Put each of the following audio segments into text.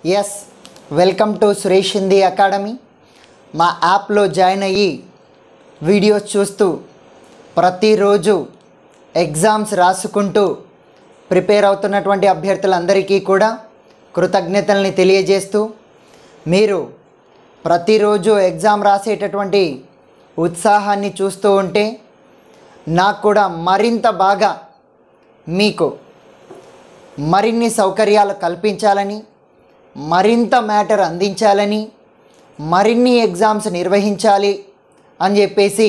Yes welcome to Suresh Hindi academy. మా యాప్లో join అయ్యి వీడియోస్ చూస్తూ ప్రతిరోజు ఎగ్జామ్స్ రాసుకుంటూ ప్రిపేర్ అవుతున్నటువంటి అభ్యర్థులందరికీ కూడా కృతజ్ఞతల్ని తెలియజేస్తూ, మీరు ప్రతిరోజు ఎగ్జామ్ రాసేటటువంటి ఉత్సాహాన్ని చూస్తూ ఉంటే నాకు కూడా మరింత బాగా మీకు మరిన్ని సౌకర్యాలు కల్పించాలని, మరింత మ్యాటర్ అందించాలని, మరిన్ని ఎగ్జామ్స్ నిర్వహించాలి అని చెప్పేసి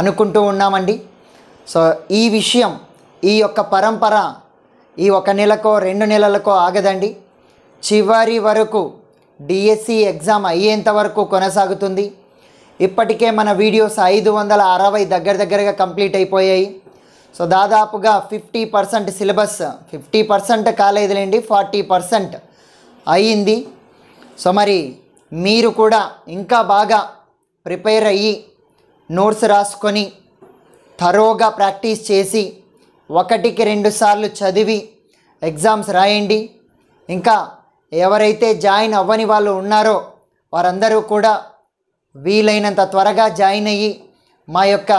అనుకుంటూ ఉన్నామండి. సో ఈ విషయం, ఈ యొక్క పరంపర ఈ 1 నెలకో 2 నెలలకో ఆగదండి. చివరి వరకు డిఎస్సి ఎగ్జామ్ అయ్యేంత వరకు కొనసాగుతుంది. ఇప్పటికే మన వీడియోస్ 560 దగ్గరగా కంప్లీట్ అయిపోయాయి. సో దాదాపుగా 50% సిలబస్, 50% కాలేదులేండి, 40% అయ్యింది. సో మరి మీరు కూడా ఇంకా బాగా ప్రిపేర్ అయ్యి నోట్స్ రాసుకొని థరోగా ప్రాక్టీస్ చేసి 1కి 2 సార్లు చదివి ఎగ్జామ్స్ రాయండి. ఇంకా ఎవరైతే జాయిన్ అవ్వని వాళ్ళు ఉన్నారో వారందరూ కూడా వీలైనంత త్వరగా జాయిన్ అయ్యి మా యొక్క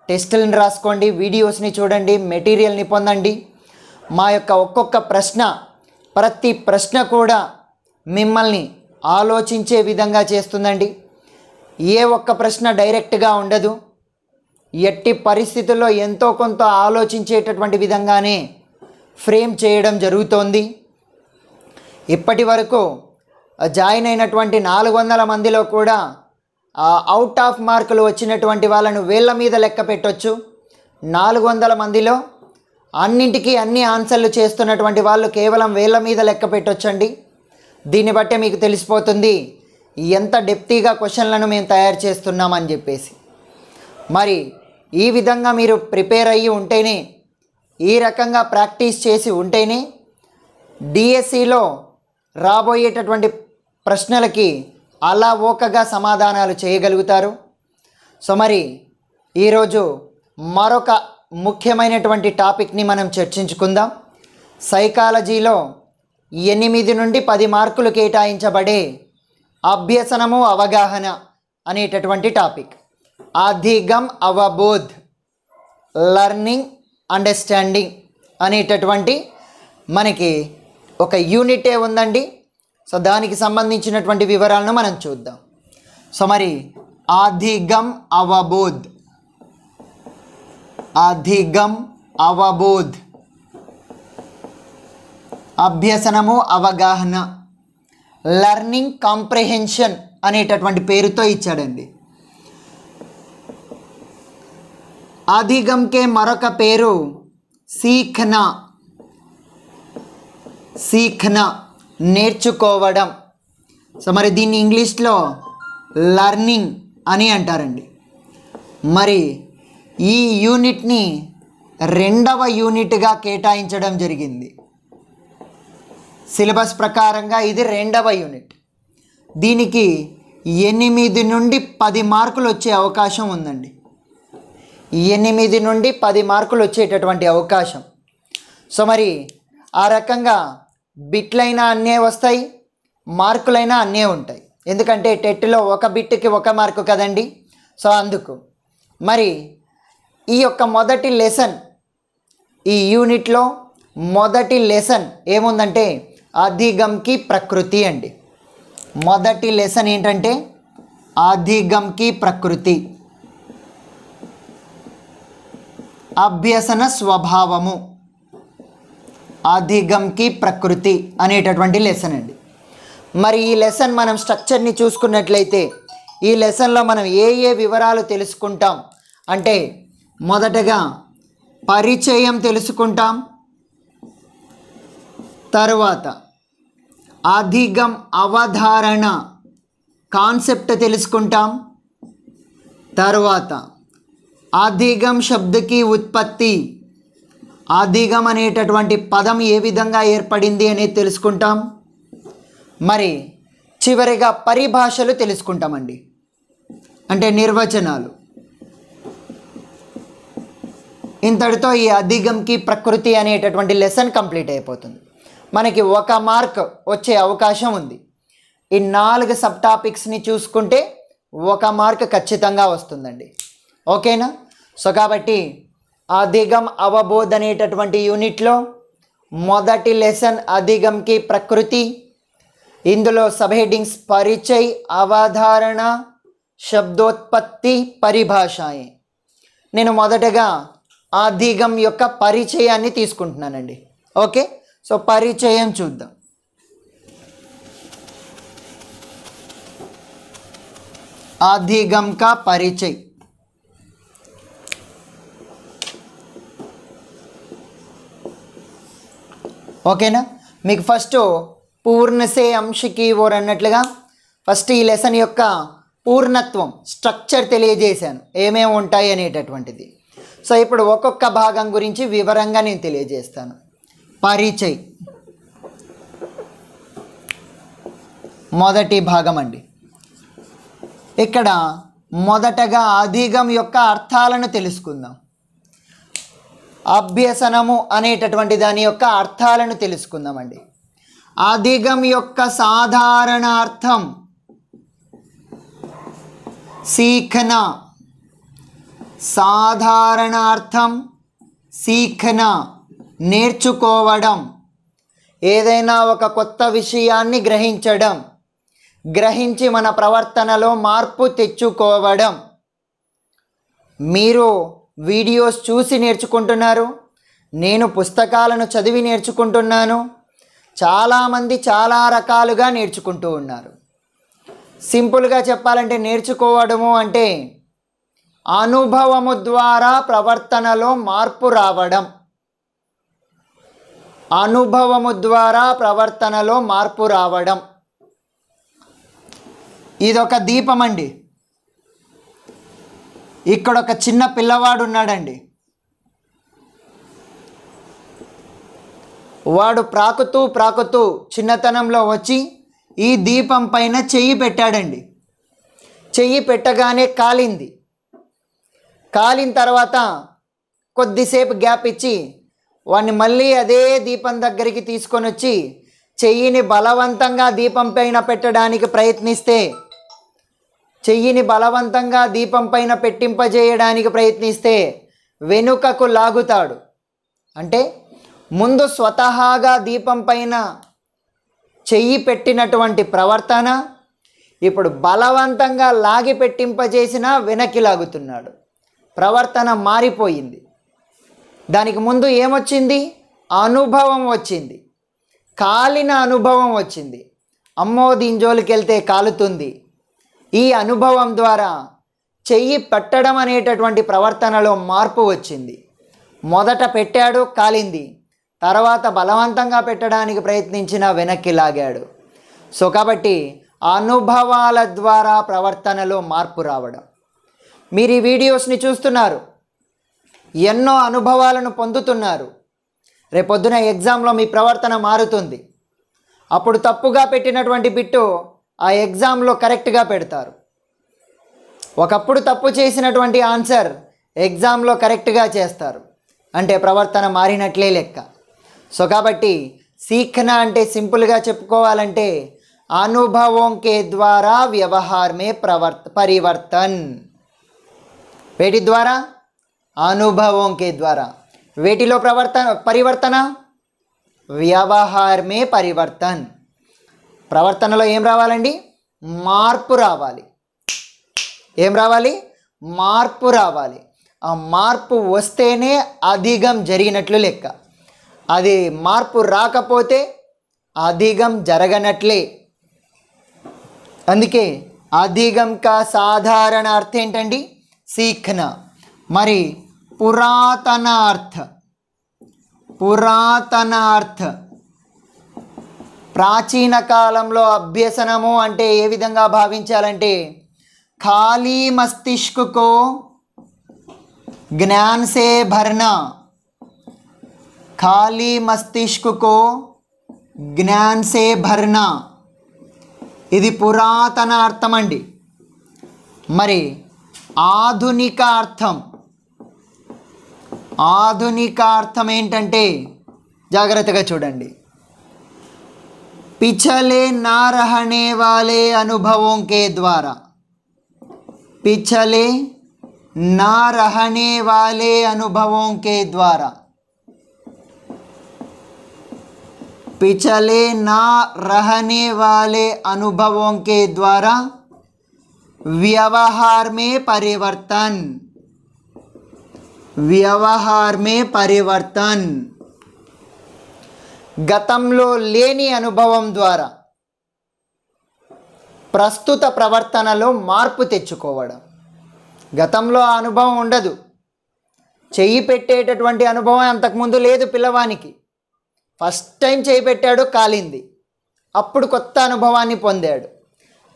టెస్టులను రాసుకోండి, వీడియోస్ని చూడండి, మెటీరియల్ని పొందండి. మా యొక్క ఒక్కొక్క ప్రశ్న, ప్రతి ప్రశ్న కూడా మిమ్మల్ని ఆలోచించే విధంగా చేస్తుందండి. ఏ ఒక్క ప్రశ్న డైరెక్ట్గా ఉండదు. ఎట్టి పరిస్థితుల్లో ఎంతో కొంత ఆలోచించేటటువంటి విధంగానే ఫ్రేమ్ చేయడం జరుగుతోంది. ఇప్పటి వరకు జాయిన్ అయినటువంటి 400 మందిలో కూడా అవుట్ ఆఫ్ మార్కులు వచ్చినటువంటి వాళ్ళను వేళ్ళ మీద లెక్క పెట్టొచ్చు. 400 మందిలో అన్నింటికీ అన్ని ఆన్సర్లు చేస్తున్నటువంటి వాళ్ళు కేవలం వేళ్ళ మీద లెక్క పెట్టొచ్చండి. దీన్ని బట్టే మీకు తెలిసిపోతుంది ఎంత డెప్తీగా క్వశ్చన్లను మేము తయారు చేస్తున్నామని చెప్పేసి. మరి ఈ విధంగా మీరు ప్రిపేర్ అయ్యి ఉంటేనే, ఈ రకంగా ప్రాక్టీస్ చేసి ఉంటేనే డిఎస్సిలో రాబోయేటటువంటి ప్రశ్నలకి అలా ఓకగా సమాధానాలు చేయగలుగుతారు. సో మరి ఈరోజు మరొక ముఖ్యమైనటువంటి టాపిక్ని మనం చర్చించుకుందాం. సైకాలజీలో 8 నుండి 10 మార్కులు కేటాయించబడే అభ్యసనము అవగాహన అనేటటువంటి టాపిక్. అధిగమ్ అవబోధ్, లర్నింగ్ అండర్స్టాండింగ్ అనేటటువంటి మనకి ఒక యూనిటే ఉందండి. సో దానికి సంబంధించినటువంటి వివరాలను మనం చూద్దాం. సో మరి అధిగమ్ అవబోధ్, అధిగమ్ అవబోధ్, అభ్యసనము అవగాహన, లర్నింగ్ కాంప్రిహెన్షన్ అనేటటువంటి పేరుతో ఇచ్చాడండి. అధిగమ్కే మరొక పేరు సీఖ్నా, సీఖ్నా నేర్చుకోవడం. సో మరి దీన్ని ఇంగ్లీష్లో లర్నింగ్ అని అంటారండి. మరి ఈ యూనిట్ని 2వ యూనిట్గా కేటాయించడం జరిగింది. సిలబస్ ప్రకారంగా ఇది 2వ యూనిట్. దీనికి 8 నుండి 10 మార్కులు వచ్చే అవకాశం ఉందండి. 8 నుండి 10 మార్కులు వచ్చేటటువంటి అవకాశం. సో మరి ఆ రకంగా బిట్లైనా అన్నే వస్తాయి, మార్కులైనా అన్నే ఉంటాయి. ఎందుకంటే టెట్లో 1 బిట్కి 1 మార్కు కదండి. సో అందుకు మరి ఈ యొక్క మొదటి లెసన్, ఈ యూనిట్లో మొదటి లెసన్ ఏముందంటే అధిగమ్కి ప్రకృతి అండి. మొదటి లెసన్ ఏంటంటే అధిగమ్కి ప్రకృతి, అభ్యసన స్వభావము, అధిగమ్కి ప్రకృతి అనేటటువంటి లెసన్ అండి. మరి ఈ లెసన్ మనం స్ట్రక్చర్ని చూసుకున్నట్లయితే ఈ లెసన్లో మనం ఏ వివరాలు తెలుసుకుంటాం అంటే, మొదటగా పరిచయం తెలుసుకుంటాం, తరువాత అధిగమ్ అవధారణ కాన్సెప్ట్ తెలుసుకుంటాం, తరువాత అధిగమ్ శబ్దకి ఉత్పత్తి, అధిగమ్ అనేటటువంటి పదం ఏ విధంగా ఏర్పడింది అనేది తెలుసుకుంటాం. మరి చివరిగా పరిభాషలు తెలుసుకుంటామండి, అంటే నిర్వచనాలు. ఇంతటితో ఈ అధిగమ్కి ప్రకృతి అనేటటువంటి లెసన్ కంప్లీట్ అయిపోతుంది. మనకి 1 మార్క్ వచ్చే అవకాశం ఉంది. ఈ 4 సబ్ టాపిక్స్ని చూసుకుంటే 1 మార్క్ ఖచ్చితంగా వస్తుందండి. ఓకేనా? సో కాబట్టి అధిగం అవబోధ్ అనేటటువంటి యూనిట్లో మొదటి లెసన్ అధిగంకి ప్రకృతి. ఇందులో సబ్ హెడ్డింగ్స్ పరిచయ్, అవధారణ, శబ్దోత్పత్తి, పరిభాషాయే. నేను మొదటగా అధిగం యొక్క పరిచయాన్ని తీసుకుంటున్నానండి. ఓకే, సో పరిచయం చూద్దాం. అధిగం కా పరిచయ్. ఓకేనా? మీకు ఫస్ట్ పూర్ణసే అంశకి ఓర్ అన్నట్లుగా ఫస్ట్ ఈ లెసన్ యొక్క పూర్ణత్వం, స్ట్రక్చర్ తెలియజేశాను, ఏమేమి ఉంటాయి అనేటటువంటిది. సో ఇప్పుడు ఒక్కొక్క భాగం గురించి వివరంగా నేను తెలియజేస్తాను. పరిచయ్ మొదటి భాగం అండి. ఇక్కడ మొదటగా అధిగం యొక్క అర్థాలను తెలుసుకుందాం. అభ్యసనము అనేటటువంటి దాని యొక్క అర్థాలను తెలుసుకుందామండి. అధిగం యొక్క సాధారణ అర్థం సీఖనా. సాధారణ అర్థం సీఖనా, నేర్చుకోవడం, ఏదైనా ఒక కొత్త విషయాన్ని గ్రహించడం, గ్రహించి మన ప్రవర్తనలో మార్పు తెచ్చుకోవడం. మీరు వీడియోస్ చూసి నేర్చుకుంటున్నారు, నేను పుస్తకాలను చదివి నేర్చుకుంటున్నాను. చాలామంది చాలా రకాలుగా నేర్చుకుంటూ ఉన్నారు. సింపుల్గా చెప్పాలంటే నేర్చుకోవడము అంటే అనుభవము ద్వారా ప్రవర్తనలో మార్పు రావడం. అనుభవము ద్వారా ప్రవర్తనలో మార్పు రావడం. ఇదొక దీపం అండి. ఇక్కడ ఒక చిన్న పిల్లవాడు ఉన్నాడండి. వాడు ప్రాకుతూ చిన్నతనంలో వచ్చి ఈ దీపం పైన చెయ్యి పెట్టాడండి. చెయ్యి పెట్టగానే కాలింది. కాలిన తర్వాత కొద్దిసేపు గ్యాప్ ఇచ్చి వాడిని మళ్ళీ అదే దీపం దగ్గరికి తీసుకొని వచ్చి చెయ్యిని బలవంతంగా దీపం పైన పెట్టడానికి ప్రయత్నిస్తే, చెయ్యిని బలవంతంగా దీపం పైన పెట్టింపజేయడానికి ప్రయత్నిస్తే వెనుకకు లాగుతాడు. అంటే ముందు స్వతహాగా దీపం పైన చెయ్యి పెట్టినటువంటి ప్రవర్తన ఇప్పుడు బలవంతంగా లాగి పెట్టింపజేసినా వెనక్కి లాగుతున్నాడు. ప్రవర్తన మారిపోయింది. దానికి ముందు ఏమొచ్చింది? అనుభవం వచ్చింది, కాలిన అనుభవం వచ్చింది. అమ్మో దీని జోలికి వెళ్తే కాలుతుంది. ఈ అనుభవం ద్వారా చెయ్యి పెట్టడం అనేటటువంటి ప్రవర్తనలో మార్పు వచ్చింది. మొదట పెట్టాడు, కాలింది. తర్వాత బలవంతంగా పెట్టడానికి ప్రయత్నించిన వెనక్కి లాగాడు. సో కాబట్టి అనుభవాల ద్వారా ప్రవర్తనలో మార్పు రావడం. మీరు ఈ వీడియోస్ని చూస్తున్నారు, ఎన్నో అనుభవాలను పొందుతున్నారు. రేపొద్దున ఎగ్జామ్లో మీ ప్రవర్తన మారుతుంది. అప్పుడు తప్పుగా పెట్టినటువంటి బిట్టు ఆ ఎగ్జామ్లో కరెక్ట్గా పెడతారు. ఒకప్పుడు తప్పు చేసినటువంటి ఆన్సర్ ఎగ్జామ్లో కరెక్ట్గా చేస్తారు. అంటే ప్రవర్తన మారినట్లే లెక్క. సో కాబట్టి సీఖనా అంటే సింపుల్గా చెప్పుకోవాలంటే అనుభవం కే ద్వారా వ్యవహార్ మే పరివర్తన్. వేటి ద్వారా? అనుభవం కే ద్వారా. వేటిలో పరివర్తన? వ్యవహార్ మే పరివర్తన్. ప్రవర్తనలో ఏం రావాలండి? మార్పు రావాలి. ఏం రావాలి? మార్పు రావాలి. ఆ మార్పు వస్తేనే అధిగం జరిగినట్లు లెక్క. అది మార్పు రాకపోతే అధిగం జరగనట్లే. అందుకే అధిగం కా సాధారణ అర్థం ఏంటండి? సీఖనా. మరి పురాతన అర్థ ప్రాచీన కాలంలో అభ్యసనము అంటే ఏ విధంగా భావించాలంటే ఖాళీ మస్తిష్కో జ్ఞాన్ సే భర్నా. ఖాళీ మస్తిష్కో జ్ఞాన్ సే భర్నా, ఇది పురాతన అర్థం అండి. మరి ఆధునిక అర్థం ఏంటంటే జాగ్రత్తగా చూడండి. पिछले ना रहने वाले अनुभवों के द्वारा, पिछले ना रहने वाले अनुभवों के द्वारा, पिछले ना रहने वाले अनुभवों के द्वारा व्यवहार में परिवर्तन, व्यवहार में परिवर्तन, గతంలో లేని అనుభవం ద్వారా ప్రస్తుత ప్రవర్తనలో మార్పు తెచ్చుకోవడం. గతంలో ఆ అనుభవం ఉండదు, చెయ్యి పెట్టేటటువంటి అనుభవం అంతకుముందు లేదు పిల్లవానికి. ఫస్ట్ టైం చేయి పెట్టాడు, కాలింది, అప్పుడు కొత్త అనుభవాన్ని పొందాడు.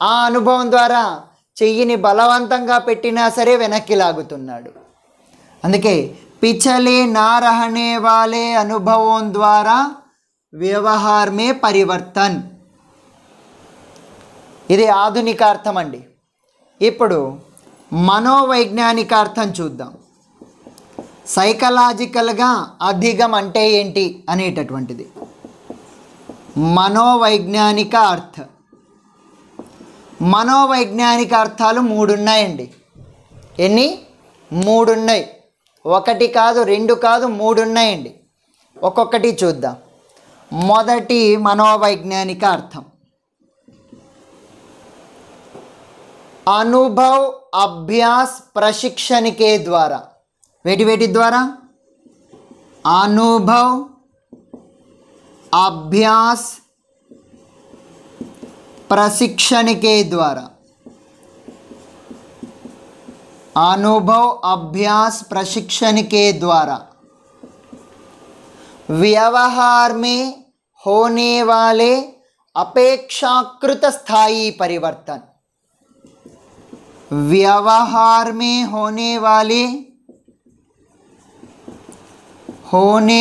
ఆ అనుభవం ద్వారా చెయ్యిని బలవంతంగా పెట్టినా సరే వెనక్కి లాగుతున్నాడు. అందుకే పిछले ना रहने वाले अनुभवों द्वारा व्यवहार में परिवर्तन, ఇది ఆధునిక అర్థం అండి. ఇప్పుడు మనోవైజ్ఞానిక అర్థం చూద్దాం. సైకలాజికల్గా అధిగం అంటే ఏంటి అనేటటువంటిది. మనోవైజ్ఞానిక అర్థం, మనోవైజ్ఞానిక అర్థాలు 3 ఉన్నాయండి. ఎన్ని? 3 ఉన్నాయి. 1 కాదు, 2 కాదు, 3 ఉన్నాయండి. ఒక్కొక్కటి చూద్దాం. మొదటి మనోవైజ్ఞానిక అర్థం, अनुभव अभ्यास प्रशिक्षण के द्वारा. वेटी वेटी द्वारा? अनुभव अभ्यास प्रशिक्षण के द्वारा, अनुभव अभ्यास प्रशिक्षण के द्वारा व्यवहार में होने वाले अपेक्षाकृत स्थायी परिवर्तन, व्यवहार में होने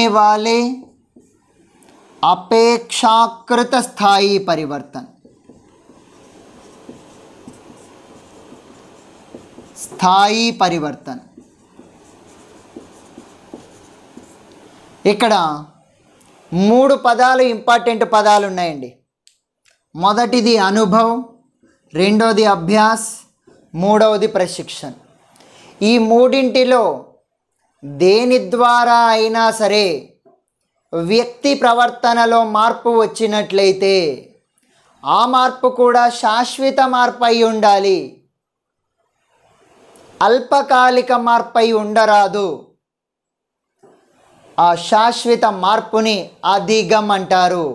वाले अपेक्षाकृत स्थायी परिवर्तन, स्थायी परिवर्तन. ఇక్కడ 3 పదాలు ఇంపార్టెంట్ పదాలు ఉన్నాయండి. మొదటిది అనుభవం, రెండోది అభ్యాస్, మూడవది ప్రశిక్షణ. ఈ మూడింటిలో దేని ద్వారా అయినా సరే వ్యక్తి ప్రవర్తనలో మార్పు వచ్చినట్లయితే ఆ మార్పు కూడా శాశ్వత మార్పు అయి ఉండాలి, అల్పకాలిక మార్పు అయి ఉండరాదు. ఆ శాశ్వత మార్పుని అధిగం అంటారు.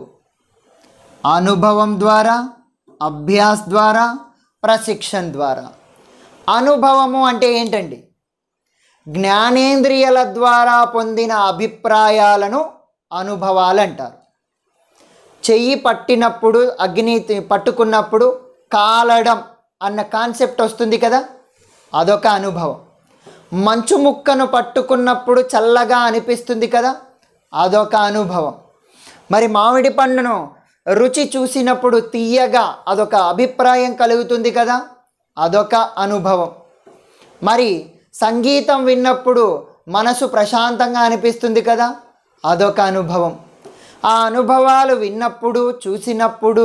అనుభవం ద్వారా, అభ్యాస్ ద్వారా, ప్రశిక్షణ ద్వారా. అనుభవము అంటే ఏంటండి? జ్ఞానేంద్రియాల ద్వారా పొందిన అభిప్రాయాలను అనుభవాలు అంటారు. చెయ్యి పట్టినప్పుడు, అగ్ని పట్టుకున్నప్పుడు కాలడం అన్న కాన్సెప్ట్ వస్తుంది కదా, అదొక అనుభవం. మంచు ముక్కను పట్టుకున్నప్పుడు చల్లగా అనిపిస్తుంది కదా, అదొక అనుభవం. మరి మామిడి పండును రుచి చూసినప్పుడు తీయగా అదొక అభిప్రాయం కలుగుతుంది కదా, అదొక అనుభవం. మరి సంగీతం విన్నప్పుడు మనసు ప్రశాంతంగా అనిపిస్తుంది కదా, అదొక అనుభవం. ఆ అనుభవాలు విన్నప్పుడు, చూసినప్పుడు,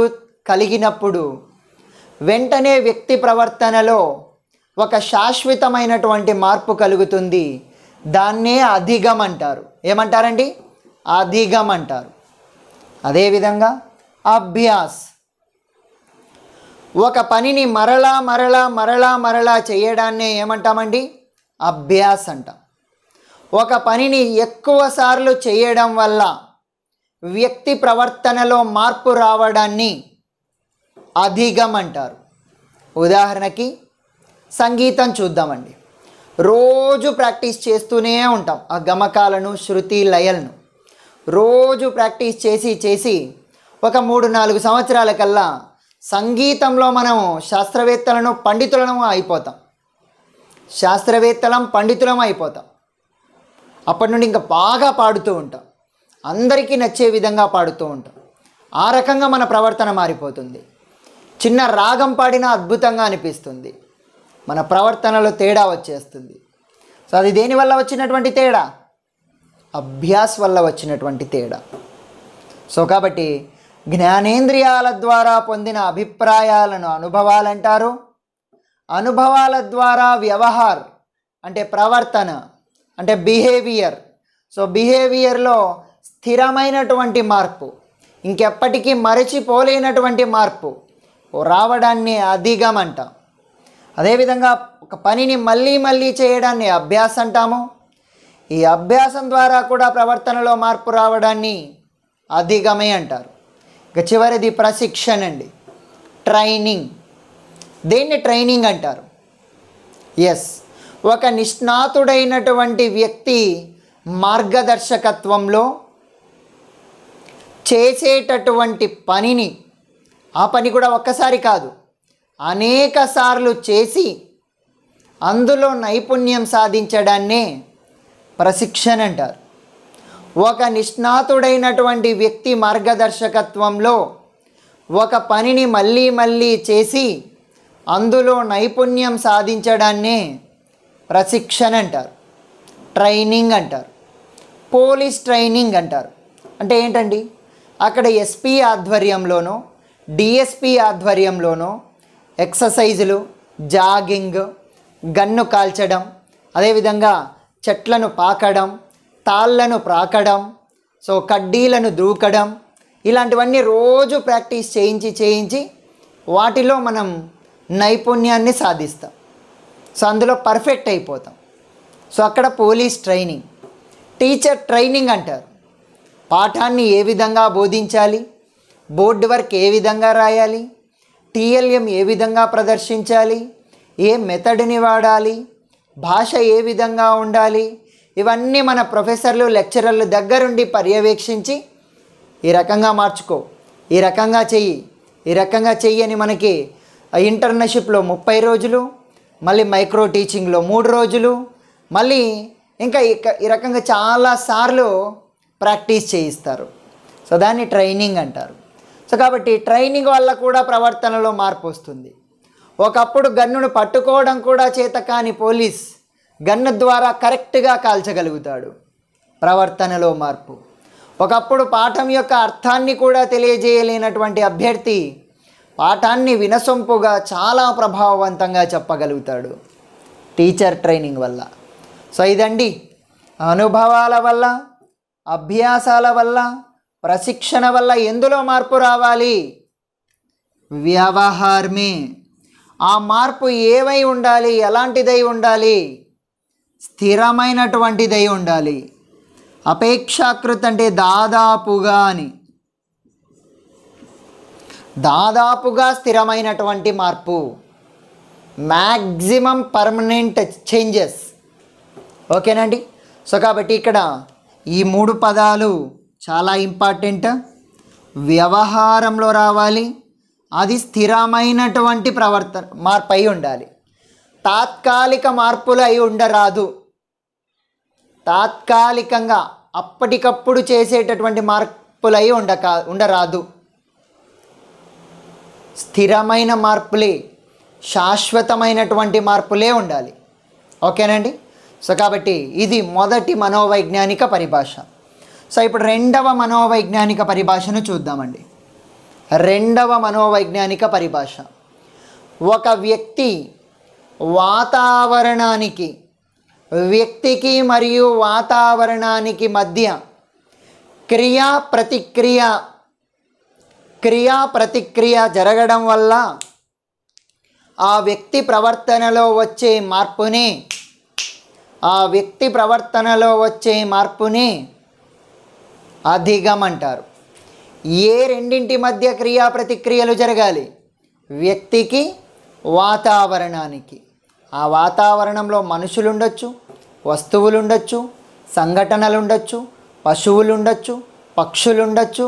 కలిగినప్పుడు వెంటనే వ్యక్తి ప్రవర్తనలో ఒక శాశ్వతమైనటువంటి మార్పు కలుగుతుంది. దాన్నే అధిగం అంటారు. ఏమంటారండి? అధిగం అంటారు. అదేవిధంగా అభ్యాస్, ఒక పనిని మరలా మరలా మరలా మరలా చేయడాన్నే ఏమంటామండి? అభ్యాస్ అంటాం. ఒక పనిని ఎక్కువ సార్లు చేయడం వల్ల వ్యక్తి ప్రవర్తనలో మార్పు రావడాన్ని అధిగం అంటారు. ఉదాహరణకి సంగీతం చూద్దామండి. రోజు ప్రాక్టీస్ చేస్తూనే ఉంటాం. ఆ గమకాలను, శృతి, లయలను రోజు ప్రాక్టీస్ చేసి చేసి ఒక 3-4 సంవత్సరాల కల్లా సంగీతంలో మనం శాస్త్రవేత్తలను, పండితులను అయిపోతాం. శాస్త్రవేత్తలం, పండితులం అయిపోతాం. అప్పటి నుండి ఇంకా బాగా పాడుతూ ఉంటాం, అందరికీ నచ్చే విధంగా పాడుతూ ఉంటాం. ఆ రకంగా మన ప్రవర్తన మారిపోతుంది. చిన్న రాగం పాడినా అద్భుతంగా అనిపిస్తుంది. మన ప్రవర్తనలో తేడా వచ్చేస్తుంది. సో అది దేనివల్ల వచ్చినటువంటి తేడా? అభ్యాస్ వల్ల వచ్చినటువంటి తేడా. సో కాబట్టి జ్ఞానేంద్రియాల ద్వారా పొందిన అభిప్రాయాలను అనుభవాలంటారు. అనుభవాల ద్వారా వ్యవహార్ అంటే ప్రవర్తన అంటే బిహేవియర్. సో బిహేవియర్లో స్థిరమైనటువంటి మార్పు, ఇంకెప్పటికీ మరచిపోలేనటువంటి మార్పు రావడాన్ని అధిగం అంటాం. అదేవిధంగా ఒక పనిని మళ్ళీ మళ్ళీ చేయడాన్ని అభ్యాస అంటాము. ఈ అభ్యాసం ద్వారా కూడా ప్రవర్తనలో మార్పు రావడాన్ని అధిగమే అంటారు. ఇక చివరిది ప్రశిక్షణ అండి, ట్రైనింగ్. దేన్ని ట్రైనింగ్ అంటారు? ఎస్, ఒక నిష్ణాతుడైనటువంటి వ్యక్తి మార్గదర్శకత్వంలో చేసేటటువంటి పనిని, ఆ పని కూడా ఒక్కసారి కాదు అనేక సార్లు చేసి అందులో నైపుణ్యం సాధించడాన్నే ప్రశిక్షణ అంటారు. ఒక నిష్ణాతుడైనటువంటి వ్యక్తి మార్గదర్శకత్వంలో ఒక పనిని మళ్ళీ మళ్ళీ చేసి అందులో నైపుణ్యం సాధించడాన్నే ప్రశిక్షణ అంటారు, ట్రైనింగ్ అంటారు. పోలీస్ ట్రైనింగ్ అంటారు. అంటే ఏంటండి? అక్కడ ఎస్పీ ఆధ్వర్యంలోనో డిఎస్పీ ఆధ్వర్యంలోనో ఎక్సర్సైజులు, జాగింగ్, గన్ను కాల్చడం, అదేవిధంగా చెట్లను పాకడం, తాళ్ళను ప్రాకడం, సో కడ్డీలను దూకడం, ఇలాంటివన్నీ రోజు ప్రాక్టీస్ చేయించి వాటిలో మనం నైపుణ్యాన్ని సాధిస్తాం. సో అందులో పర్ఫెక్ట్ అయిపోతాం. సో అక్కడ పోలీస్ ట్రైనింగ్. టీచర్ ట్రైనింగ్ అంటారు. పాఠాన్ని ఏ విధంగా బోధించాలి, బోర్డు వర్క్ ఏ విధంగా రాయాలి, టీఎల్ఎం ఏ విధంగా ప్రదర్శించాలి, ఏ మెథడ్ని వాడాలి, భాష ఏ విధంగా ఉండాలి, ఇవన్నీ మన ప్రొఫెసర్లు లెక్చరర్లు దగ్గరుండి పర్యవేక్షించి ఈ రకంగా మార్చుకో, ఈ రకంగా చెయ్యి, ఈ రకంగా చెయ్యి అని మనకి ఇంటర్న్షిప్లో 30 రోజులు, మళ్ళీ మైక్రో టీచింగ్లో 3 రోజులు, మళ్ళీ ఇంకా ఈ రకంగా చాలాసార్లు ప్రాక్టీస్ చేయిస్తారు. సో దాన్ని ట్రైనింగ్ అంటారు. సో కాబట్టి ట్రైనింగ్ వల్ల కూడా ప్రవర్తనలో మార్పు వస్తుంది. ఒకప్పుడు గన్నును పట్టుకోవడం కూడా చేతకాని పోలీస్ గన్ను ద్వారా కరెక్ట్గా కాల్చగలుగుతాడు. ప్రవర్తనలో మార్పు. ఒకప్పుడు పాఠం యొక్క అర్థాన్ని కూడా తెలియజేయలేనటువంటి అభ్యర్థి పాఠాన్ని వినసొంపుగా చాలా ప్రభావవంతంగా చెప్పగలుగుతాడు టీచర్ ట్రైనింగ్ వల్ల. సో ఇదండి, అనుభవాల వల్ల, అభ్యాసాల వల్ల, ప్రశిక్షణ వల్ల ఎందులో మార్పు రావాలి? వ్యవహారమే. ఆ మార్పు ఏవై ఉండాలి? ఎలాంటిదై ఉండాలి? స్థిరమైనటువంటిదై ఉండాలి. అపేక్షాకృత అంటే దాదాపుగా అని, దాదాపుగా స్థిరమైనటువంటి మార్పు, మ్యాక్సిమం పర్మనెంట్ చేంజెస్. ఓకేనండి. సో కాబట్టి ఇక్కడ ఈ 3 పదాలు చాలా ఇంపార్టెంట్. వ్యవహారంలో రావాలి, అది స్థిరమైనటువంటి మార్పు అయి ఉండాలి. తాత్కాలిక మార్పులు అయి ఉండరాదు. తాత్కాలికంగా అప్పటికప్పుడు చేసేటటువంటి మార్పులు అయి ఉండరాదు. స్థిరమైన మార్పులే, శాశ్వతమైనటువంటి మార్పులే ఉండాలి. ఓకేనండి. సో కాబట్టి ఇది మొదటి మనోవైజ్ఞానిక పరిభాష. సో ఇప్పుడు రెండవ మనోవైజ్ఞానిక పరిభాషను చూద్దామండి. రెండవ మనోవైజ్ఞానిక పరిభాష, ఒక వ్యక్తి వాతావరణానికి, వ్యక్తికి మరియు వాతావరణానికి మధ్య క్రియా ప్రతిక్రియ జరగడం వల్ల ఆ వ్యక్తి ప్రవర్తనలో వచ్చే మార్పుని అధిగం అంటారు. ఏ రెండింటి మధ్య క్రియా ప్రతిక్రియలు జరగాలి? వ్యక్తికి, వాతావరణానికి. ఆ వాతావరణంలో మనుషులు ఉండొచ్చు, వస్తువులు ఉండొచ్చు, సంఘటనలు ఉండొచ్చు, పశువులు ఉండొచ్చు, పక్షులు ఉండొచ్చు.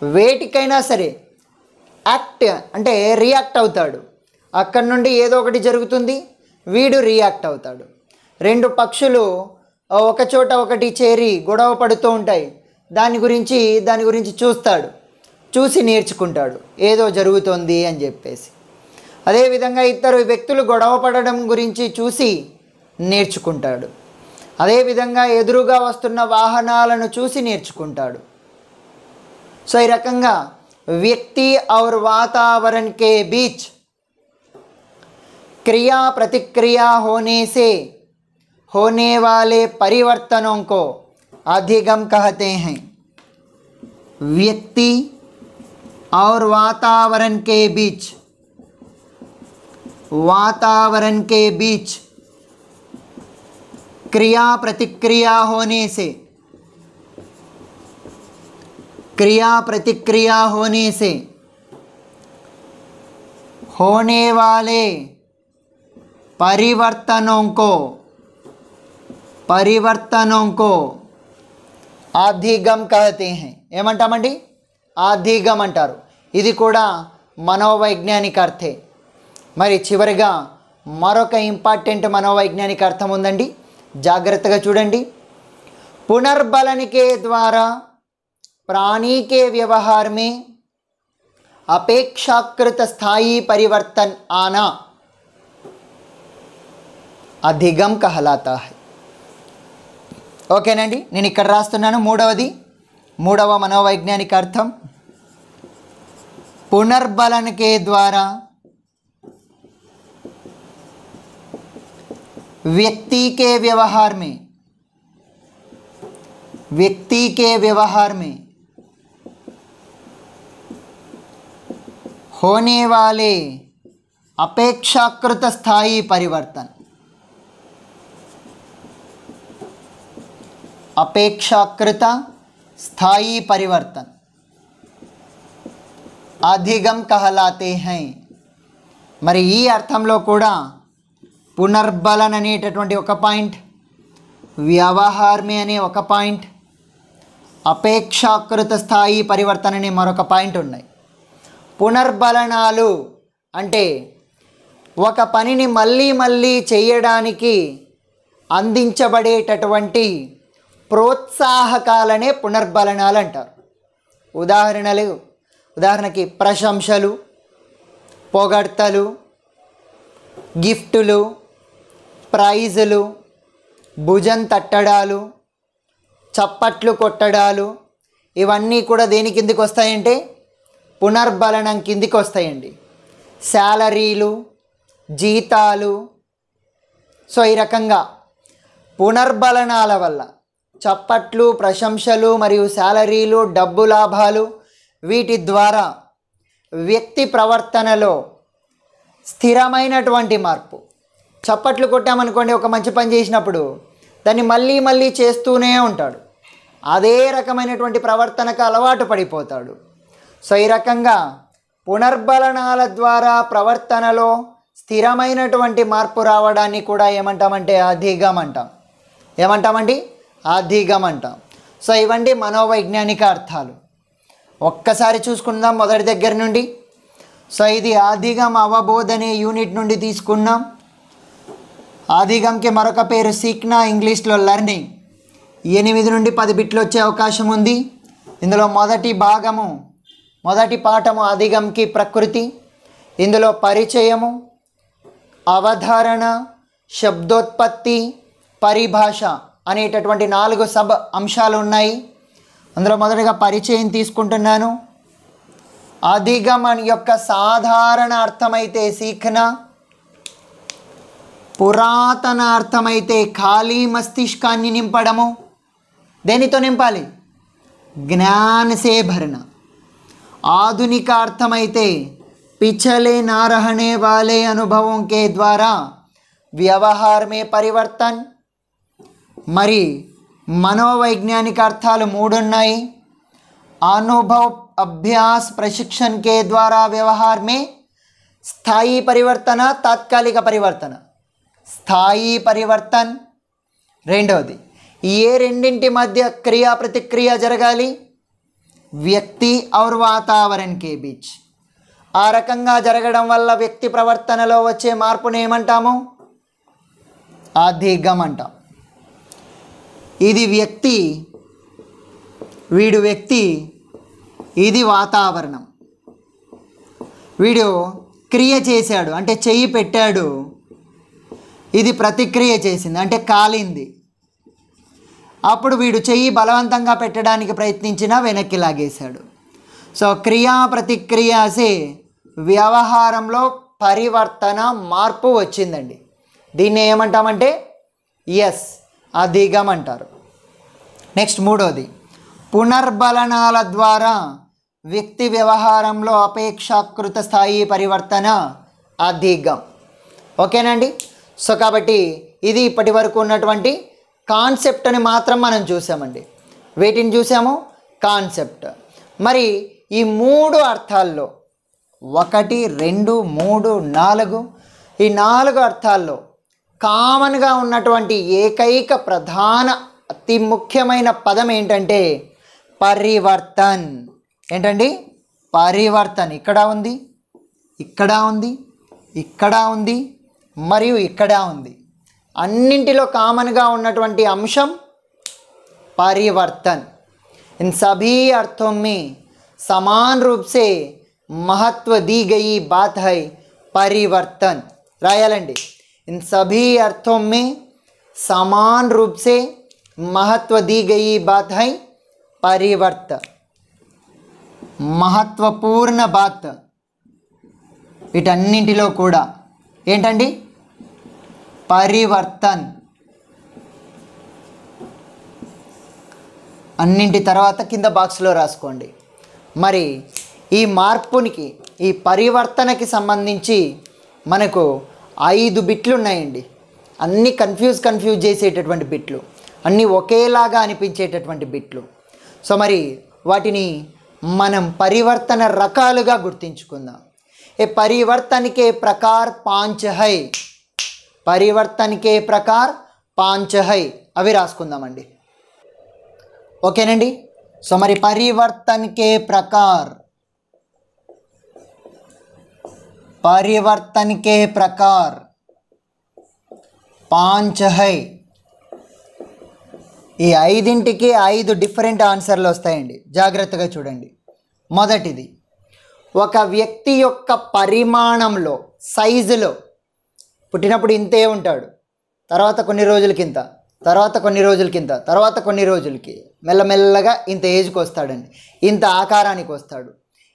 వేటికైనా సరే యాక్ట్ అంటే రియాక్ట్ అవుతాడు. అక్కడి నుండి ఏదో ఒకటి జరుగుతుంది, వీడు రియాక్ట్ అవుతాడు. 2 పక్షులు ఒక చోట ఒకటి చేరి గొడవ పడుతూ ఉంటాయి. దాని గురించి చూస్తాడు, చూసి నేర్చుకుంటాడు ఏదో జరుగుతోంది అని చెప్పేసి. అదేవిధంగా ఇద్దరు వ్యక్తులు గొడవ పడడం గురించి చూసి నేర్చుకుంటాడు. అదేవిధంగా ఎదురుగా వస్తున్న వాహనాలను చూసి నేర్చుకుంటాడు. సో ఈ రకంగా व्यक्ति और वातावरण के बीच क्रिया प्रतिक्रिया होने से होने वाले परिवर्तनों को अधिगम कहते हैं। व्यक्ति और वातावरण के बीच क्रिया प्रतिक्रिया होने से होने वाले परिवर्तनों को अधिगम कहते हैं। ఏమంటామండి? అధిగం అంటారు. ఇది కూడా మనోవైజ్ఞానిక అర్థే. మరి చివరిగా మరొక ఇంపార్టెంట్ మనోవైజ్ఞానిక అర్థం ఉందండి, జాగ్రత్తగా చూడండి. पुनर्बलन के द्वारा प्राणी के व्यवहार में अपेक्षाकृत स्थायी परिवर्तन आना अधिगम कहलाता है. ఓకేనండి, నేను ఇక్కడ రాస్తున్నాను. మూడవ మనోవైజ్ఞానిక అర్థం, पुनर्बलन के द्वारा व्यक्ति के व्यवहार में होने वाले अपेक्षाकृत स्थायी परिवर्तन अधिगम कहलाते हैं. మరి ఈ అర్థంలో కూడా పునర్బలన్ అనేటటువంటి ఒక పాయింట్, వ్యవహార్ మే అనే ఒక పాయింట్, అపేక్షాకృత స్థాయి పరివర్తన అనే మరొక పాయింట్ ఉన్నాయి. పునర్బలనాలు అంటే ఒక పనిని మళ్ళీ చేయడానికి అందించబడేటటువంటి ప్రోత్సాహకాలనే పునర్బలనాలు అంటారు. ఉదాహరణకి ప్రశంసలు, పొగడ్తలు, గిఫ్టులు, ప్రైజులు, భుజం తట్టడాలు, చప్పట్లు కొట్టడాలు, ఇవన్నీ కూడా దేని కిందికి వస్తాయంటే పునర్బలనం కిందికి వస్తాయండి. శాలరీలు, జీతాలు. సో ఈ రకంగా పునర్బలనాల వల్ల చప్పట్లు, ప్రశంసలు మరియు శాలరీలు, డబ్బు లాభాలు, వీటి ద్వారా వ్యక్తి ప్రవర్తనలో స్థిరమైనటువంటి మార్పు. చప్పట్లు కొట్టామనుకోండి, ఒక మంచి పని చేసినప్పుడు దాన్ని మళ్ళీ చేస్తూనే ఉంటాడు. అదే రకమైనటువంటి ప్రవర్తనకు అలవాటు పడిపోతాడు. సో ఈ రకంగా పునర్బలనాల ద్వారా ప్రవర్తనలో స్థిరమైనటువంటి మార్పు రావడాన్ని కూడా ఏమంటామంటే అధిగం అంటాం. ఏమంటామండి? అధిగం అంటాం. సో ఇవండి మనోవైజ్ఞానిక అర్థాలు. ఒక్కసారి చూసుకుందాం మొదటి దగ్గర నుండి. సో ఇది అధిగం అవబోధ్ అనే యూనిట్ నుండి తీసుకున్నాం. అధిగంకి మరొక పేరు సీక్నా, ఇంగ్లీష్లో లెర్నింగ్. 8 నుండి 10 బిట్లు వచ్చే అవకాశం ఉంది. ఇందులో మొదటి పాఠము అధిగంకి ప్రకృతి. ఇందులో పరిచయము, అవధారణ, శబ్దోత్పత్తి, పరిభాష అనేటటువంటి 4 సబ్ అంశాలు ఉన్నాయి. అందులో మొదటగా పరిచయం తీసుకుంటున్నాను. అధిగం యొక్క సాధారణ అర్థమైతే సీఖనా, పురాతన అర్థమైతే ఖాళీ మస్తిష్కాన్ని నింపడము. దేనితో నింపాలి? జ్ఞాన్ సే భరనా. ఆధునిక అర్థమైతే पिछले ना रहने वाले अनुभवों के द्वारा व्यवहार में परिवर्तन. మరి మనోవైజ్ఞానిక అర్థాలు 3 ఉన్నాయి. अनुभव, अभ्यास, प्रशिक्षण के द्वारा व्यवहार में स्थायी परिवर्तन, तात्कालिक परिवर्तन. స్థాయి పరివర్తన్ రెండవది. ఏ రెండింటి మధ్య క్రియా ప్రతిక్రియ జరగాలి? వ్యక్తి और वातावरण के बीच. ఆ రకంగా జరగడం వల్ల వ్యక్తి ప్రవర్తనలో వచ్చే మార్పుని ఏమంటాము? అధిగం అంటాం. ఇది వ్యక్తి, వీడు వ్యక్తి, ఇది వాతావరణం. వీడు క్రియ చేశాడు అంటే చెయ్యి పెట్టాడు, ఇది ప్రతిక్రియ చేసింది అంటే కాలింది. అప్పుడు వీడు చెయ్యి బలవంతంగా పెట్టడానికి ప్రయత్నించినా వెనక్కి లాగేశాడు. సో క్రియా ప్రతిక్రియ సే వ్యవహారంలో పరివర్తన మార్పు వచ్చిందండి. దీన్ని ఏమంటామంటే ఎస్ అధిగం అంటారు. నెక్స్ట్ మూడోది, పునర్బలనాల ద్వారా వ్యక్తి వ్యవహారంలో అపేక్షాకృత స్థాయి పరివర్తన అధిగం. ఓకేనండి. సో కాబట్టి ఇది ఇప్పటి వరకు ఉన్నటువంటి కాన్సెప్ట్ అని మాత్రం మనం చూసామండి. వేటిని చూసాము? కాన్సెప్ట్. మరి ఈ మూడు అర్థాల్లో 1, 2, 3, 4 ఈ 4 అర్థాల్లో కామన్గా ఉన్నటువంటి ఏకైక ప్రధాన అతి ముఖ్యమైన పదం ఏంటంటే పరివర్తన్. ఏంటండి? పరివర్తన్. ఇక్కడ ఉంది, ఇక్కడ ఉంది, ఇక్కడ ఉంది మరియు ఇక్కడ ఉంది. అన్నింటిలో కామన్గా ఉన్నటువంటి అంశం परिवर्तन. इन सभी अर्थों में समान रूप से महत्व दी गई बात है परिवर्तन. रायालंडी. इन सभी अर्थों में समान रूप से महत्व दी गई बात है परिवर्तन. महत्वपूर्ण बात వీటన్నింటిలో కూడా ఏంటండి? పరివర్తన్. అన్నింటి తర్వాత కింద బాక్స్లో రాసుకోండి. మరి ఈ మార్పునికి, ఈ పరివర్తనకి సంబంధించి మనకు 5 బిట్లు ఉన్నాయండి. అన్నీ కన్ఫ్యూజ్ చేసేటటువంటి బిట్లు, అన్నీ ఒకేలాగా అనిపించేటటువంటి బిట్లు. సో మరి వాటిని మనం పరివర్తన రకాలుగా గుర్తించుకుందాం. ఏ परिवर्तन के प्रकार 5 है. परिवर्तन के प्रकार 5 है. అవి రాసుకుందామండి. ఓకేనండి. సో మరి परिवर्तन के प्रकार, परिवर्तन के प्रकार 5 है. ఈ 5ంటికి 5 డిఫరెంట్ ఆన్సర్లు వస్తాయండి. జాగ్రత్తగా చూడండి. మొదటిది, ఒక వ్యక్తి యొక్క పరిమాణంలో, సైజులో, పుట్టినప్పుడు ఇంతే ఉంటాడు, తర్వాత కొన్ని రోజులకింత, తర్వాత కొన్ని రోజులకింత, తర్వాత కొన్ని రోజులకి మెల్లమెల్లగా ఇంత ఏజ్కి వస్తాడండి, ఇంత ఆకారానికి వస్తాడు,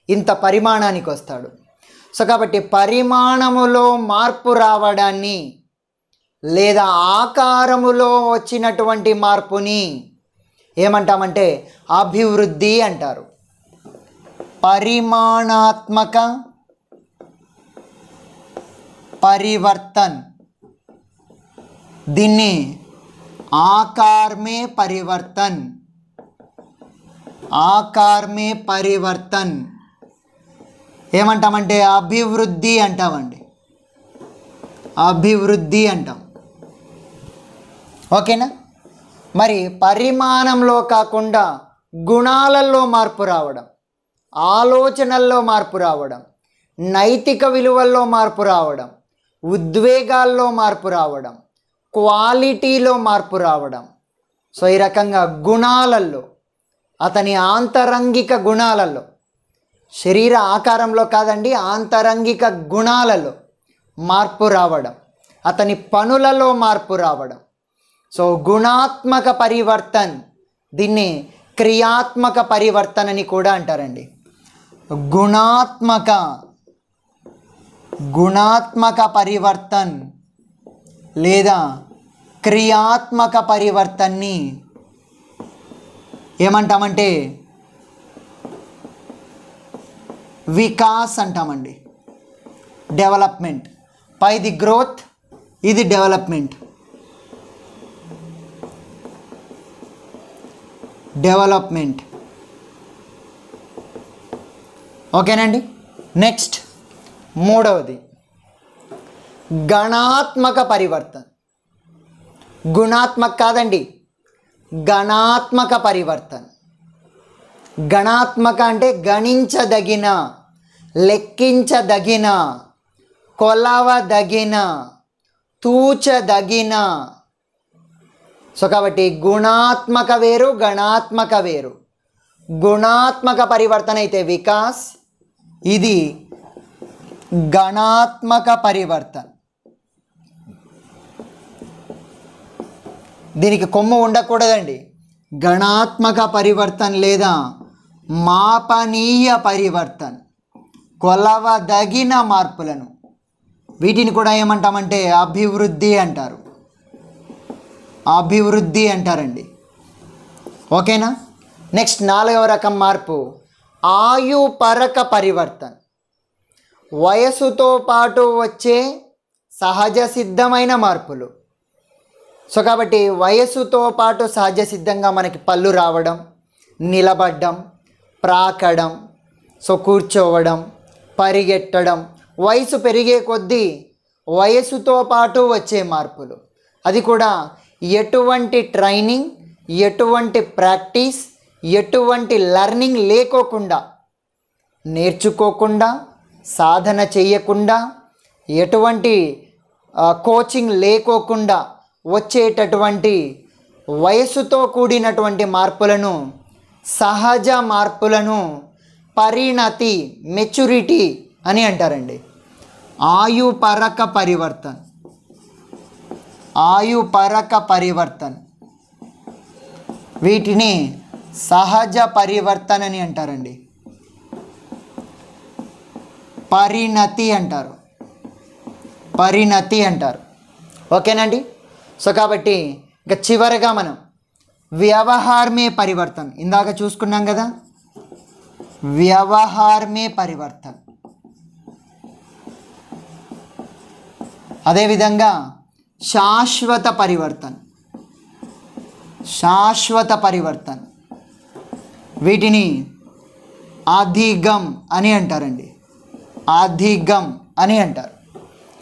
ఇంత పరిమాణానికి వస్తాడు. సో కాబట్టి పరిమాణములో మార్పు రావడాన్ని లేదా ఆకారములో వచ్చినటువంటి మార్పుని ఏమంటామంటే అభివృద్ధి అంటారు. परिमाणात्मक परिवर्तन, దీన్ని आकार में परिवर्तन, आकार में परिवर्तन ఏమంటామంటే అభివృద్ధి అంటామండి. అభివృద్ధి అంటాం. ఓకేనా. మరి పరిమాణంలో కాకుండా గుణాలలో మార్పు రావడం, ఆలోచనల్లో మార్పు రావడం, నైతిక విలువల్లో మార్పు రావడం, ఉద్వేగాల్లో మార్పు రావడం, క్వాలిటీలో మార్పు రావడం. సో ఈ రకంగా గుణాలలో, అతని ఆంతరంగిక గుణాలలో, శరీర ఆకారంలో కాదండి, ఆంతరంగిక గుణాలలో మార్పు రావడం, అతని పనులలో మార్పు రావడం. సో గుణాత్మక పరివర్తన్, దీన్ని క్రియాత్మక పరివర్తన అని కూడా అంటారండి. గుణాత్మక పరివర్తన్ లేదా క్రియాత్మక పరివర్తన్ని ఏమంటామంటే వికాస్ అంటామండి. డెవలప్మెంట్. పైది గ్రోత్, ఇది డెవలప్మెంట్. డెవలప్మెంట్. ఓకేనండి. నెక్స్ట్ మూడవది గణాత్మక పరివర్తన. గుణాత్మక కాదండి, గణాత్మక పరివర్తన. గణాత్మక అంటే గణించదగిన, లెక్కించదగిన, కొలవదగిన, తూచదగిన. సో కాబట్టి గుణాత్మక వేరు, గణాత్మక వేరు. గుణాత్మక పరివర్తన అయితే వికాస్, ఇది గణాత్మక పరివర్తన. దీనికి కొమ్ము ఉండకూడదండి. గణాత్మక పరివర్తన లేదా మాపనీయ పరివర్తన్, కొలవదగిన మార్పులను, వీటిని కూడా ఏమంటామంటే అభివృద్ధి అంటారు. అభివృద్ధి అంటారండి. ఓకేనా. నెక్స్ట్ 4వ రకం మార్పు ఆయుపరక పరివర్తన్, వయసుతో పాటు వచ్చే సహజ సిద్ధమైన మార్పులు. సో కాబట్టి వయసుతో పాటు సహజ సిద్ధంగా మనకి పళ్ళు రావడం, నిలబడడం, ప్రాకడం, సో కూర్చోవడం, పరిగెట్టడం, వయసు పెరిగే కొద్దీ వయసుతో పాటు వచ్చే మార్పులు. అది కూడా ఎటువంటి ట్రైనింగ్, ఎటువంటి ప్రాక్టీస్, ఎటువంటి లర్నింగ్ లేకోకుండా, నేర్చుకోకుండా, సాధన చేయకుండా, ఎటువంటి కోచింగ్ లేకోకుండా వచ్చేటటువంటి వయసుతో కూడినటువంటి మార్పులను, సహజ మార్పులను పరిణతి, మెచ్యూరిటీ అని అంటారండి. ఆయుపరక పరివర్తన్, ఆయుపరక పరివర్తన్, వీటిని సహజ పరివర్తన అని అంటారండి. పరిణతి అంటారు, పరిణతి అంటారు. ఓకేనండి. సో కాబట్టి ఇంకా చివరగా మనం వ్యవహార్ మే పరివర్తన్, ఇందాక చూసుకున్నాం కదా, వ్యవహార్ మే పరివర్తన్. అదేవిధంగా శాశ్వత పరివర్తన్, శాశ్వత పరివర్తన్, వీటిని అధిగమ్ అని అంటారండి. అధిగమ్ అని అంటారు.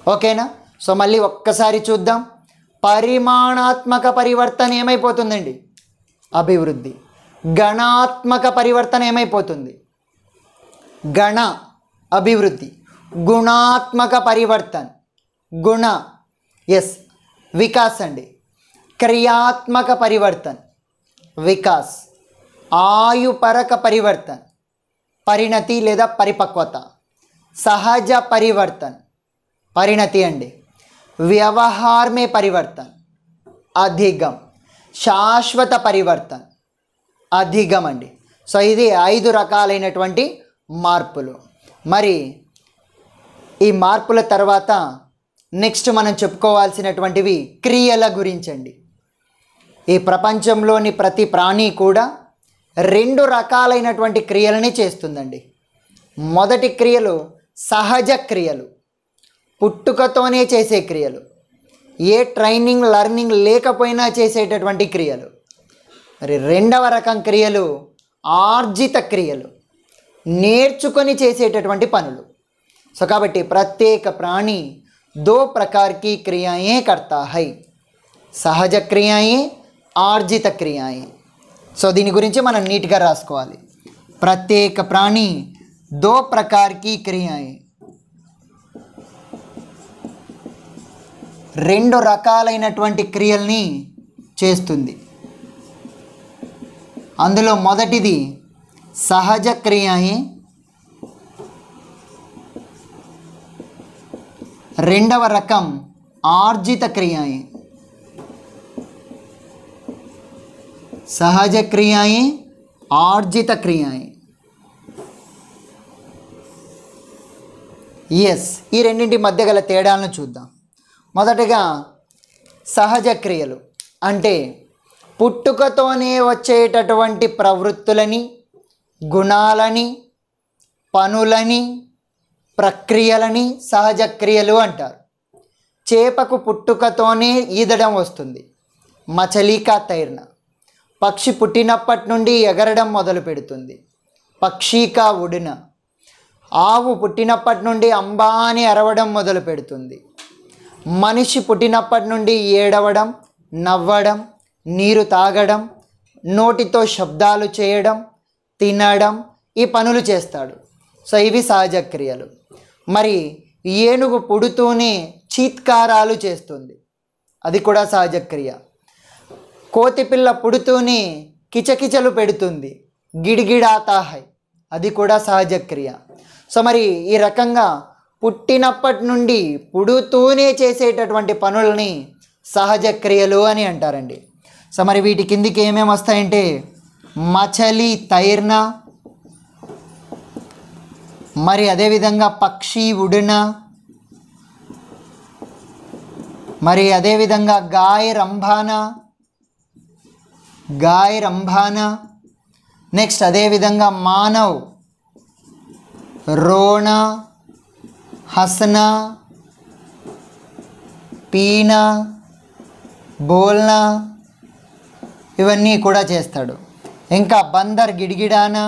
ఓకేనా. సో మళ్ళీ ఒక్కసారి చూద్దాం. పరిమాణాత్మక పరివర్తన ఏమైపోతుందండి? అభివృద్ధి. గణాత్మక పరివర్తన ఏమైపోతుంది? గణ, అభివృద్ధి. గుణాత్మక పరివర్తన, గుణ, ఎస్, వికాస్ అండి. క్రియాత్మక పరివర్తన, వికాస్. ఆయుపరక పరివర్తన, పరిణతి లేదా పరిపక్వత. సహజ పరివర్తన, పరిణతి అండి. వ్యవహార్ మే పరివర్తన, అధిగమ్. శాశ్వత పరివర్తన, అధిగమ్ అండి. సో ఇది 5 రకాలైనటువంటి మార్పులు. మరి ఈ మార్పుల తర్వాత నెక్స్ట్ మనం చెప్పుకోవాల్సినటువంటివి క్రియల గురించండి. ఈ ప్రపంచంలోని ప్రతి ప్రాణి కూడా 2 రకాలైనటువంటి క్రియలని చేస్తుందండి. మొదటి క్రియలు సహజ క్రియలు, పుట్టుకతోనే చేసే క్రియలు, ఏ ట్రైనింగ్ లర్నింగ్ లేకపోయినా చేసేటటువంటి క్రియలు. మరి 2వ రకం క్రియలు ఆర్జిత క్రియలు, నేర్చుకొని చేసేటటువంటి పనులు. సో కాబట్టి प्रत्येक प्राणी 2 प्रकार की क्रियाएं करता है, सहज क्रियाएं, आर्जित क्रियाएं. సో దీని గురించి మనం నీట్గా రాసుకోవాలి. प्रत्येक प्राणी 2 प्रकार की क्रियाएं, 2 రకాలైనటువంటి క్రియల్ని చేస్తుంది. అందులో మొదటిది సహజ క్రియాయే, 2వ రకం ఆర్జిత క్రియాయే. సహజ క్రియాయే, ఆర్జిత క్రియాయే. ఎస్, ఈ రెండింటి మధ్య గల తేడాలను చూద్దాం. మొదటగా సహజ క్రియలు అంటే పుట్టుకతోనే వచ్చేటటువంటి ప్రవృత్తులని, గుణాలని, పనులని, ప్రక్రియలని సహజ క్రియలు అంటారు. చేపకు పుట్టుకతోనే ఈదడం వస్తుంది, మచలీకా తైర్న. పక్షి పుట్టినప్పటి నుండి ఎగరడం మొదలు పెడుతుంది, పక్షికా ఉడిన. ఆవు పుట్టినప్పటి నుండి అంబా అని అరవడం మొదలు పెడుతుంది. మనిషి పుట్టినప్పటి నుండి ఏడవడం, నవ్వడం, నీరు తాగడం, నోటితో శబ్దాలు చేయడం, తినడం, ఈ పనులు చేస్తాడు. సో ఇవి సహజ క్రియలు. మరి ఏనుగు పుడుతూనే చీత్కారాలు చేస్తుంది, అది కూడా సహజ క్రియ. కోతిపిల్ల పుడుతూనే కిచకిచలు పెడుతుంది, గిడిగిడాతా హై, అది కూడా సహజ క్రియ. సో మరి ఈ రకంగా పుట్టినప్పటి నుండి పుడుతూనే చేసేటటువంటి పనులని సహజ క్రియలు అని అంటారండి. సో మరి వీటి కిందికి ఏమేమి వస్తాయంటే మచలి తైర్న, మరి అదేవిధంగా పక్షి ఉడన, మరి అదేవిధంగా గాయ రంభాన. నెక్స్ట్ అదేవిధంగా మానవ్, రోణ, హసన, పీన, బోల్నా ఇవన్నీ కూడా చేస్తాడు. ఇంకా బందర్ గిడ్గిడానా,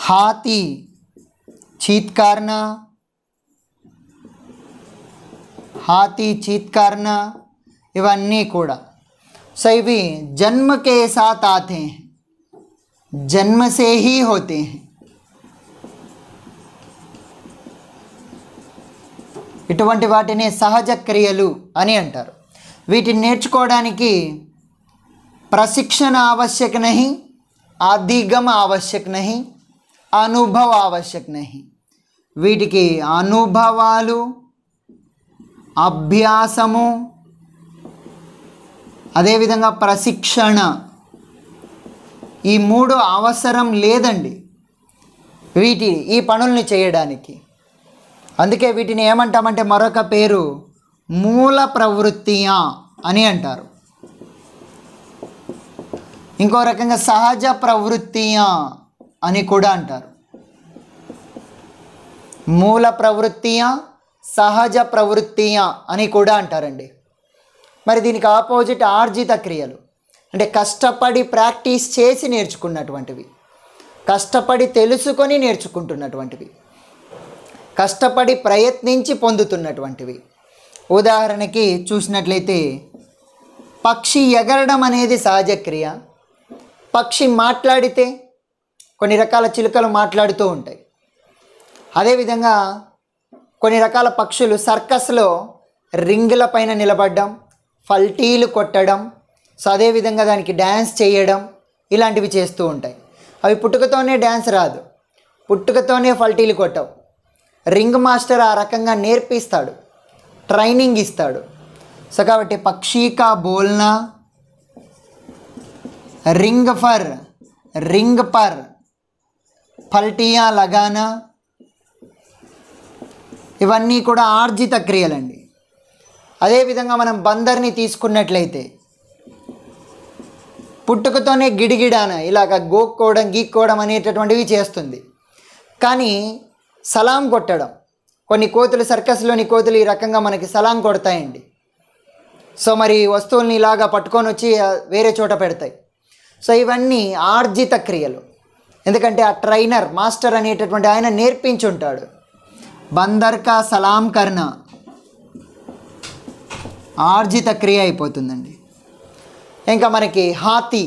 హాతీ చీత్కార్నా ఇవన్నీ కూడా. సో ఇవి జన్మ కే సాత్ ఆతే హై, జన్మ సే హీ హోతే హై. ఇటువంటి వాటిని సహజ క్రియలు అని అంటారు. వీటిని నేర్చుకోవడానికి ప్రశిక్షణ आवश्यक नहीं, अधिगम आवश्यक नहीं, अनुभव आवश्यक नहीं. వీటికి అనుభవాలు, అభ్యాసము, అదేవిధంగా ప్రశిక్షణ ఈ మూడు అవసరం లేదండి ఈ పనుల్ని చేయడానికి. అందుకే వీటిని ఏమంటామంటే మరొక పేరు మూల ప్రవృత్తియా అని అంటారు. ఇంకో రకంగా సహజ ప్రవృత్తియా అని కూడా అంటారు. మూల ప్రవృత్తియా, సహజ ప్రవృత్తియా అని కూడా అంటారండి. మరి దీనికి ఆపోజిట్ ఆర్జిత క్రియలు, అంటే కష్టపడి ప్రాక్టీస్ చేసి నేర్చుకున్నటువంటివి, కష్టపడి తెలుసుకొని నేర్చుకుంటున్నటువంటివి, కష్టపడి ప్రయత్నించి పొందుతున్నటువంటివి. ఉదాహరణకి చూసినట్లయితే పక్షి ఎగరడం అనేది సహజ క్రియ. పక్షి మాట్లాడితే కొన్ని రకాల చిలుకలు మాట్లాడుతూ ఉంటాయి. అదేవిధంగా కొన్ని రకాల పక్షులు సర్కస్లో రింగుల పైన నిలబడడం, ఫల్టీలు కొట్టడం, సో అదేవిధంగా దానికి డ్యాన్స్ చేయడం ఇలాంటివి చేస్తూ ఉంటాయి. అవి పుట్టుకతోనే డ్యాన్స్ రాదు, పుట్టుకతోనే ఫల్టీలు కొట్టవు. రింగ్ మాస్టర్ ఆ రకంగా నేర్పిస్తాడు, ట్రైనింగ్ ఇస్తాడు. సో కాబట్టి పక్షి కా బోల్నా, రింగ్ पर పల్టియా లగానా ఇవన్నీ కూడా ఆర్జిత క్రియలండి. అదేవిధంగా మనం బందర్ని తీసుకున్నట్లయితే పుట్టుకతోనే గిడిగిడాన ఇలాగ గీక్కోవడం అనేటటువంటివి చేస్తుంది. కానీ సలాం కొట్టడం, కొన్ని కోతులు, సర్కస్లోని కోతులు ఈ రకంగా మనకి సలాం కొడతాయండి. సో మరి వస్తువుల్ని ఇలాగా పట్టుకొని వచ్చి వేరే చోట పెడతాయి. సో ఇవన్నీ ఆర్జిత క్రియలు. ఎందుకంటే ఆ ట్రైనర్, మాస్టర్ అనేటటువంటి ఆయన నేర్పించుంటాడు. బందర్ కా సలాం కర్నా ఆర్జిత క్రియ అయిపోతుందండి. ఇంకా మనకి హాతీ,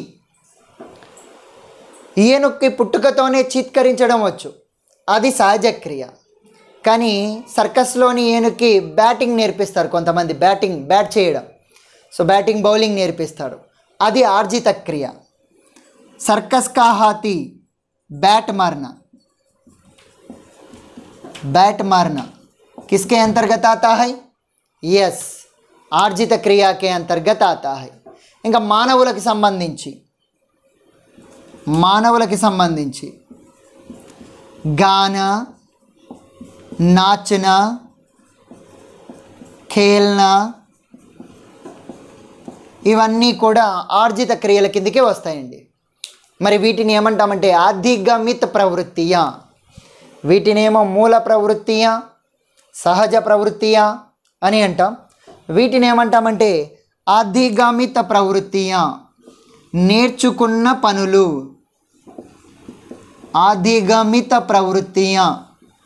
ఏనుగుకి పుట్టుకతోనే చీత్కరించడం వచ్చు, అది సహజ క్రియ. కానీ సర్కస్లోని ఏనుగుకి బ్యాటింగ్ నేర్పిస్తారు కొంతమంది, బ్యాట్ చేయడం, సో బ్యాటింగ్ బౌలింగ్ నేర్పిస్తాడు, అది ఆర్జిత క్రియ. सर्कस का हाथी बैट मारना किसके अंतर्गत आता है? यस, आर्जित क्रिया के अंतर्गत आता है. ఇంకా మానవులకి సంబంధించి గానా, నాచనా, ఖేల్నా ఇవన్నీ కూడా ఆర్జిత క్రియల కిందకే వస్తాయండి. మరి వీటిని ఏమంటామంటే అధిగమిత ప్రవృత్తియా, వీటినేమో మూల ప్రవృత్తియా, సహజ ప్రవృత్తియా అని అంటాం. వీటిని ఏమంటామంటే అధిగమిత ప్రవృత్తియా, నేర్చుకున్న పనులు, అధిగమిత ప్రవృత్తియా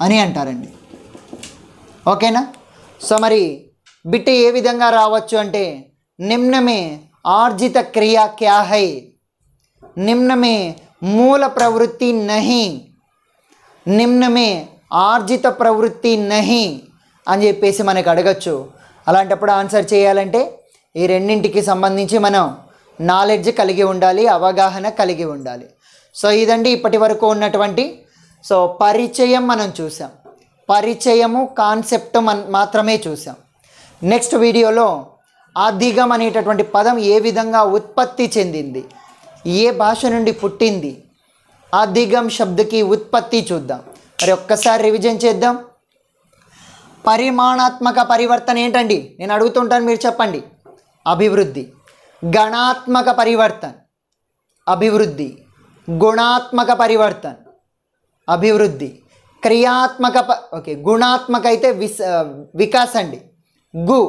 అని అంటారండి. ఓకేనా? సో మరి బిట్ ఏ విధంగా రావచ్చు అంటే निम्न में आर्जित क्रिया क्या है, निम्न में मूल प्रवृत्ति नहीं, निम्न में ఆర్జిత ప్రవృత్తి నహి అని చెప్పేసి మనకు అడగచ్చు. అలాంటప్పుడు ఆన్సర్ చేయాలంటే ఈ రెండింటికి సంబంధించి మనం నాలెడ్జ్ కలిగి ఉండాలి, అవగాహన కలిగి ఉండాలి. సో ఇదండి ఇప్పటి వరకు ఉన్నటువంటి పరిచయం మనం చూసాం. పరిచయము కాన్సెప్ట్ మాత్రమే చూసాం. నెక్స్ట్ వీడియోలో అధిగం అనేటటువంటి పదం ఏ విధంగా ఉత్పత్తి చెందింది, ఏ భాష నుండి పుట్టింది? అధిగమ్ శబ్దకి ఉత్పత్తి చూద్దాం. మరి ఒక్కసారి రివిజన్ చేద్దాం. పరిమాణాత్మక పరివర్తన ఏంటండి? నేను అడుగుతుంటాను, మీరు చెప్పండి. అభివృద్ధి. గణాత్మక పరివర్తన అభివృద్ధి. గుణాత్మక పరివర్తన అభివృద్ధి. క్రియాత్మక ఓకే, గుణాత్మక అయితే వికాస్ అండి. గు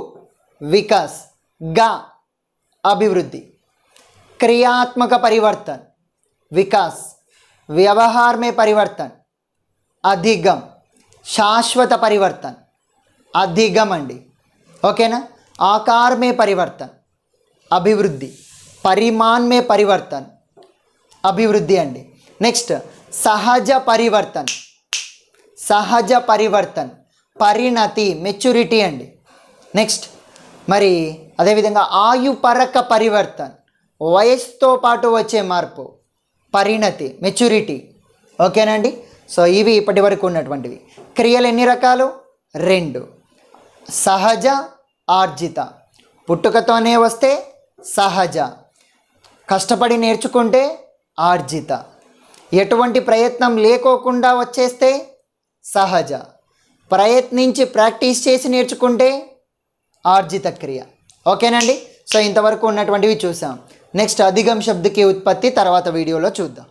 వికాస్, గా अभिवृद्धि. क्रियात्मक परिवर्तन विकास. व्यवहार में परिवर्तन अधिगम. शाश्वत परिवर्तन अधिगम अंडी. ओकेना. आकार में परिवर्तन अभिवृद्धि. परिमाण में परिवर्तन अभिवृद्धि अंडी. नेक्स्ट सहज परिवर्तन. सहज परिवर्तन परिणति మెచ్యూరిటీ అండి. నెక్స్ట్ మరి అదేవిధంగా ఆయుపరక పరివర్తన వయస్సుతో పాటు వచ్చే మార్పు పరిణతి మెచ్యూరిటీ. ఓకేనండి. సో ఇవి ఇప్పటి వరకు ఉన్నటువంటివి. క్రియలు ఎన్ని రకాలు? 2. సహజ, ఆర్జిత. పుట్టుకతోనే వస్తే సహజ, కష్టపడి నేర్చుకుంటే ఆర్జిత, ఎటువంటి ప్రయత్నం లేకోకుండా వచ్చేస్తే సహజ, ప్రయత్నించి ప్రాక్టీస్ చేసి నేర్చుకుంటే ఆర్జిత క్రియ. ఓకేనండి. సో ఇంతవరకు ఉన్నటువంటివి చూసాం. నెక్స్ట్ అధిగమ్ శబ్దకి ఉత్పత్తి తర్వాత వీడియోలో చూద్దాం.